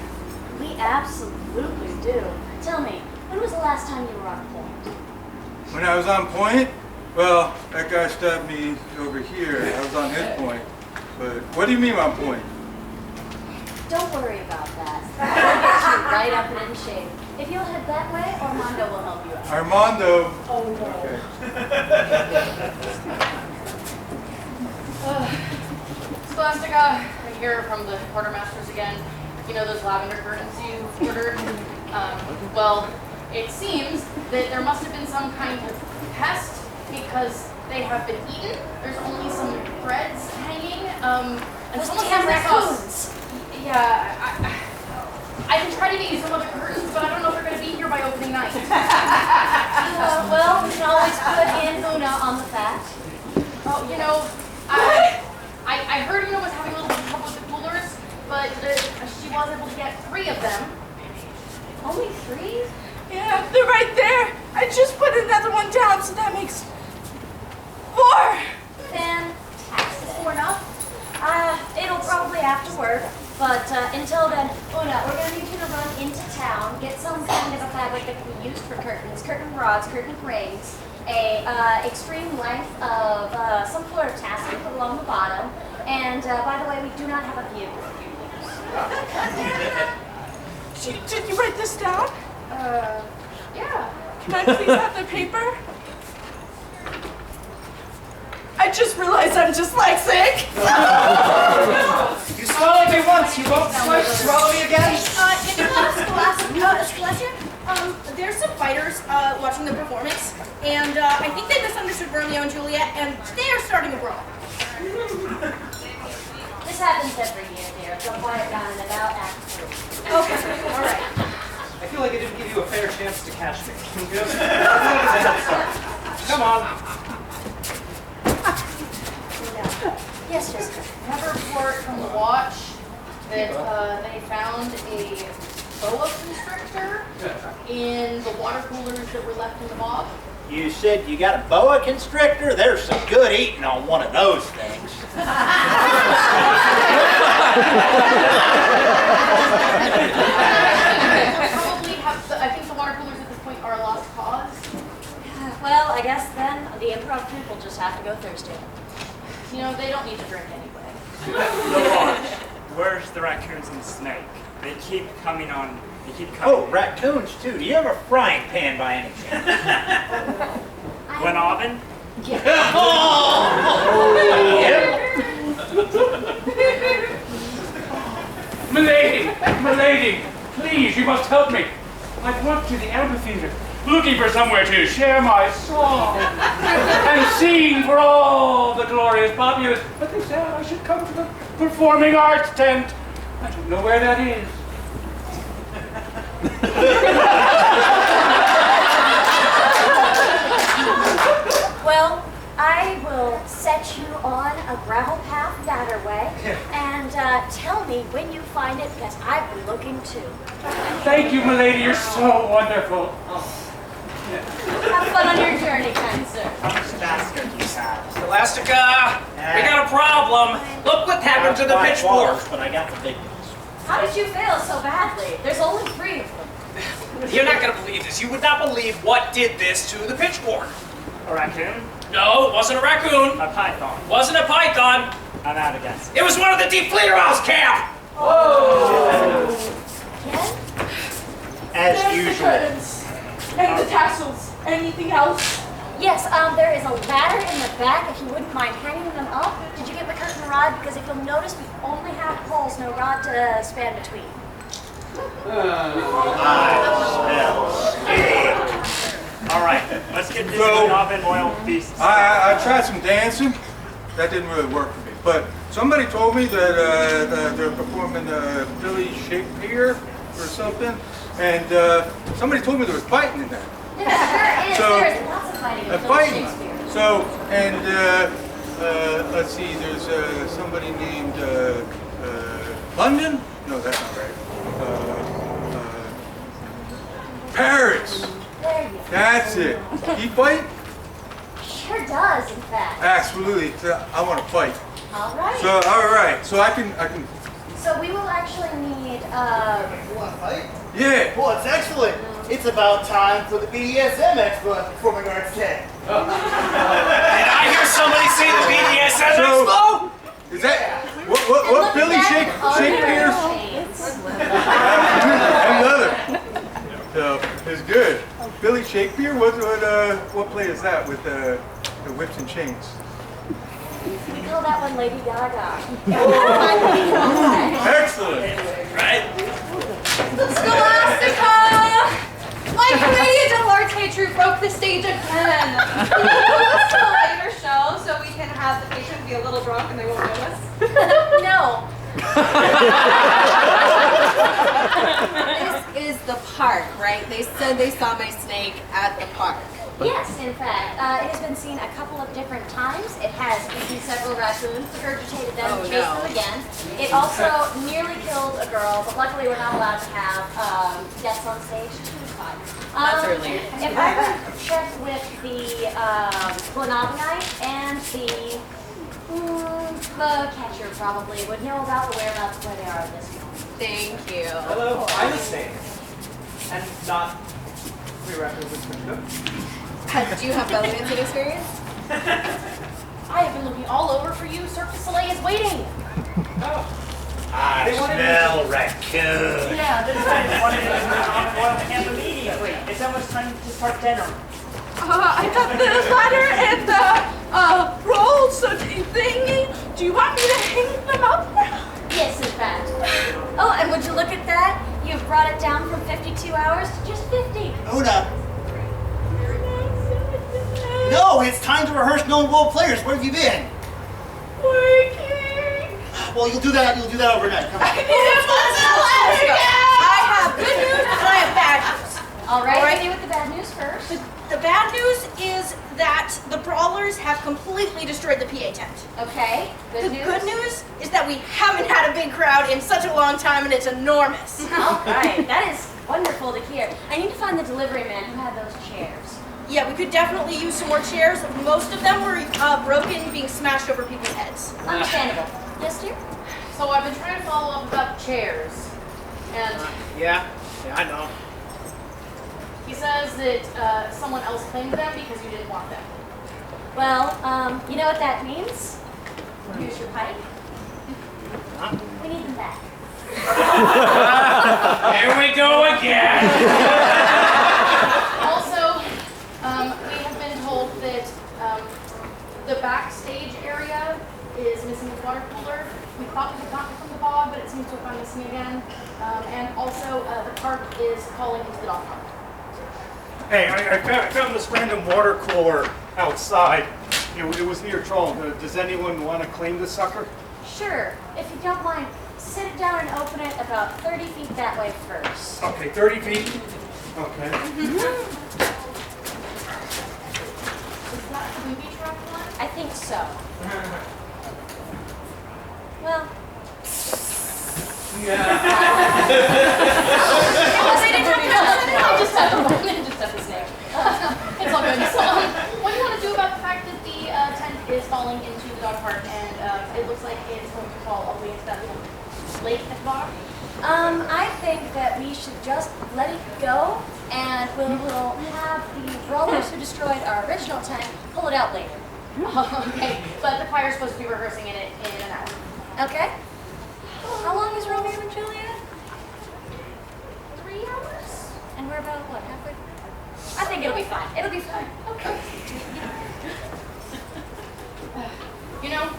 S18: We absolutely do. Tell me, when was the last time you were on point?
S20: When I was on point, well, that guy stabbed me over here. I was on his point. But what do you mean on point?
S18: Don't worry about that. We'll get you right up and in shape. If you'll head that way, Armando will help you out.
S20: Armando.
S18: Oh no.
S20: Okay.
S2: Scholastica, I hear from the quartermasters again. You know those lavender curtains you ordered? Well, it seems that there must have been some kind of pest because they have been eaten. There's only some threads hanging. And
S18: Those
S2: someone
S18: damn
S2: says
S18: raccoons.
S2: Yeah, I can try to get you some other curtains, but I don't know if they're going to be here by opening night.
S18: Well, we can always put in Una on the fact.
S2: Oh, you know, I heard Una was having a little bit of trouble with the coolers, but she was able to get 3 of them.
S18: Only 3?
S16: Yeah, they're right there. I just put another one down, so that makes 4.
S18: Fantastic. 4 enough? It'll probably have to work, but until then, Una, we're going to need you to run into town, get some kind of a fabric that can be used for curtains, curtain rods, curtain rings, a extreme length of some sort of tassel put along the bottom, and by the way, we do not have a view.
S16: Did you write this down?
S2: Yeah.
S16: Can I please have the paper? I just realized I'm dyslexic.
S13: You swallowed me once, you won't swallow me again?
S6: Scholastic, there's some fighters watching the performance, and I think they misunderstood Romeo and Juliet, and they are starting a brawl.
S18: This happens every year, dear. So quiet down in about Act 3.
S6: Okay, all right.
S13: I feel like I didn't give you a fair chance to catch me. Come on.
S18: Yes, Jessica.
S2: I have a report from the watch that they found a boa constrictor in the water coolers that were left in the bog.
S14: You said you got a boa constrictor? There's some good eating on one of those things.
S2: I think the water coolers at this point are a lost cause.
S18: Well, I guess then the improv people just have to go thirsty.
S2: You know, they don't need to drink anyway.
S15: Where's the raccoons and the snake? They keep coming on. They keep coming.
S14: Oh, raccoons too. Do you have a frying pan by any chance?
S15: An oven?
S14: Yep.
S19: Milady, please, you must help me. I've walked to the amphitheater, looking for somewhere to share my song and sing for all the glorious populace. But they said I should come to the performing arts tent. I don't know where that is.
S18: Well, I will set you on a gravel path that way, and tell me when you find it, because I've been looking too.
S19: Thank you, milady. You're so wonderful.
S18: Have fun on your journey, kind sir.
S5: Scholastica, we got a problem. Look what happened to the pitchfork.
S14: But I got the big ones.
S18: How did you fail so badly? There's only 3 of them.
S5: You're not going to believe this. You would not believe what did this to the pitchfork.
S15: A raccoon?
S5: No, it wasn't a raccoon.
S15: A python?
S5: Wasn't a python.
S15: I'm out of guess.
S5: It was one of the deep fleeter mouse camp.
S16: Oh!
S14: As
S16: There's
S14: usual.
S16: the curtains and the tassels. Anything else?
S18: Yes, there is a ladder in the back if you wouldn't mind hanging them up. Did you get the curtain rod? Because if you'll notice, we only have poles, no rod to span between.
S15: All right, let's get this oven oil feast.
S20: I tried some dancing. That didn't really work for me. But somebody told me that they're performing Billy Shakespeare or something. And somebody told me there was fighting in that.
S18: There is lots of fighting in
S20: Fighting.
S18: Shakespeare.
S20: So, and let's see, there's somebody named London? No, that's not right. Paris.
S18: There you go.
S20: That's it. He fight?
S18: Sure does, in fact.
S20: Absolutely. I want to fight.
S18: All right.
S20: So, all right. So I can.
S18: So we will actually need.
S4: You want to fight?
S20: Yeah.
S4: Well, it's excellent. It's about time for the BDSM Expo at Performing Arts 10.
S5: Did I hear somebody say the BDSM Expo?
S20: Is that what Billy Shakespeare's? And leather. So it's good. Billy Shakespeare. What play is that with the whips and chains?
S18: We call that one Lady Gaga.
S20: Excellent.
S5: Right?
S6: Scholastica! My Canadian Delarte troupe broke the stage again. Can you move us to a later show so we can have the patron be a little drunk and they won't notice?
S18: No.
S21: This is the park, right? They said they saw my snake at the park.
S18: Yes, in fact. It has been seen a couple of different times. It has eaten several raccoons, regurgitated them,
S21: Oh,
S18: chased
S21: no.
S18: them again. It also nearly killed a girl, but luckily we're not allowed to have deaths on stage. She was fine.
S21: That's really
S18: If I could check with the Clonobonite and the catcher probably would know about the whereabouts of where they are at this moment.
S21: Thank you.
S13: Hello, I'm a snake. And not prerequisites for good.
S21: Do you have belly dancing experience?
S2: I have been looking all over for you. Cirque du Soleil is waiting.
S14: I smell raccoon.
S15: Yeah, this time they wanted to on oil camp immediately. It's almost time to start dinner.
S16: I got the ladder and the rolls thingy. Do you want me to hang them up?
S18: Yes, in fact. Oh, and would you look at that? You've brought it down from 52 hours to just 50.
S4: Una. No, it's time to rehearse known role players. Where have you been?
S16: Working.
S4: Well, you'll do that overnight. Come on.
S3: I have good news and I have bad news.
S18: All right, hit me with the bad news first.
S3: The bad news is that the brawlers have completely destroyed the PA tent.
S18: Okay,
S3: The good news is that we haven't had a big crowd in such a long time and it's enormous.
S18: All right, that is wonderful to hear. I need to find the delivery man who had those chairs.
S3: Yeah, we could definitely use some more chairs. Most of them were broken, being smashed over people's heads.
S18: Understandable. Yes, dear?
S2: So I've been trying to follow up about the chairs. And
S5: Yeah, I know.
S2: he says that someone else claimed them because you didn't want them.
S18: Well, you know what that means? Here's your pipe. We need them back.
S5: Here we go again.
S2: Also, we have been told that the backstage area is missing the water cooler. We thought we had gotten it from the bog, but it seems to have gone missing again. And also, the park is calling into the dog park.
S17: Hey, I found this random water cooler outside. It was near Troll. Does anyone want to claim this sucker?
S18: Sure, if you don't mind, sit it down and open it about 30 feet that way first.
S17: Okay, 30 feet. Okay.
S2: Is that the booby trap one?
S18: I think so. Well.
S2: I just have the snake. It's all good. So, what do you want to do about the fact that the tent is falling into the dog park and it looks like it's going to fall all the way into that little lake at the bottom?
S18: I think that we should just let it go, and we will have the brawlers who destroyed our original tent pull it out later.
S2: Okay, but the choir's supposed to be rehearsing in it in an hour.
S18: Okay. How long is Romeo and Juliet?
S2: 3 hours?
S18: And we're about, what, halfway? I think it'll be fine. It'll be fine.
S2: Okay. You know,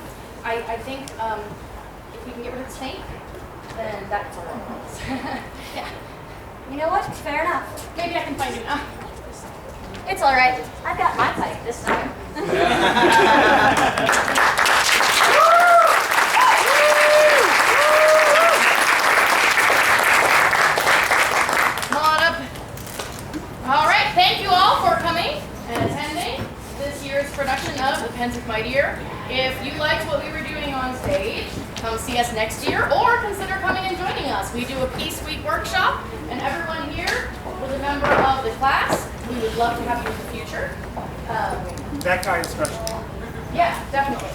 S2: I think if we can get rid of the snake,
S18: then that's all. Yeah. You know what? Fair enough.
S2: Maybe I can find you now.
S18: It's all right. I've got my type this time.
S2: Come on up. All right, thank you all for coming and attending this year's production of the Pennsic Mightier. If you liked what we were doing on stage, come see us next year or consider coming and joining us. We do a Peace Week workshop, and everyone here was a member of the class. We would love to have you in the future.
S9: That guy is special.
S2: Yeah, definitely.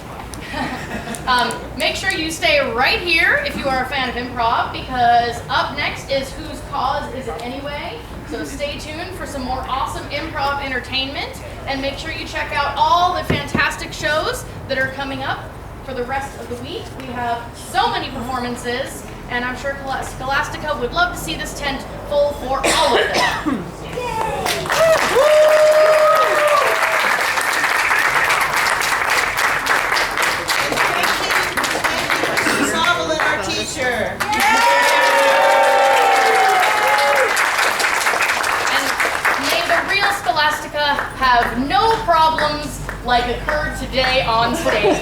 S2: Make sure you stay right here if you are a fan of improv, because up next is Whose Cause Is It Anyway? So stay tuned for some more awesome improv entertainment, and make sure you check out all the fantastic shows that are coming up for the rest of the week. We have so many performances, and I'm sure Scholastica would love to see this tent full for all of them.
S7: Mistress Aibhilin, our teacher.
S2: And may the real Scholastica have no problems like occurred today on stage.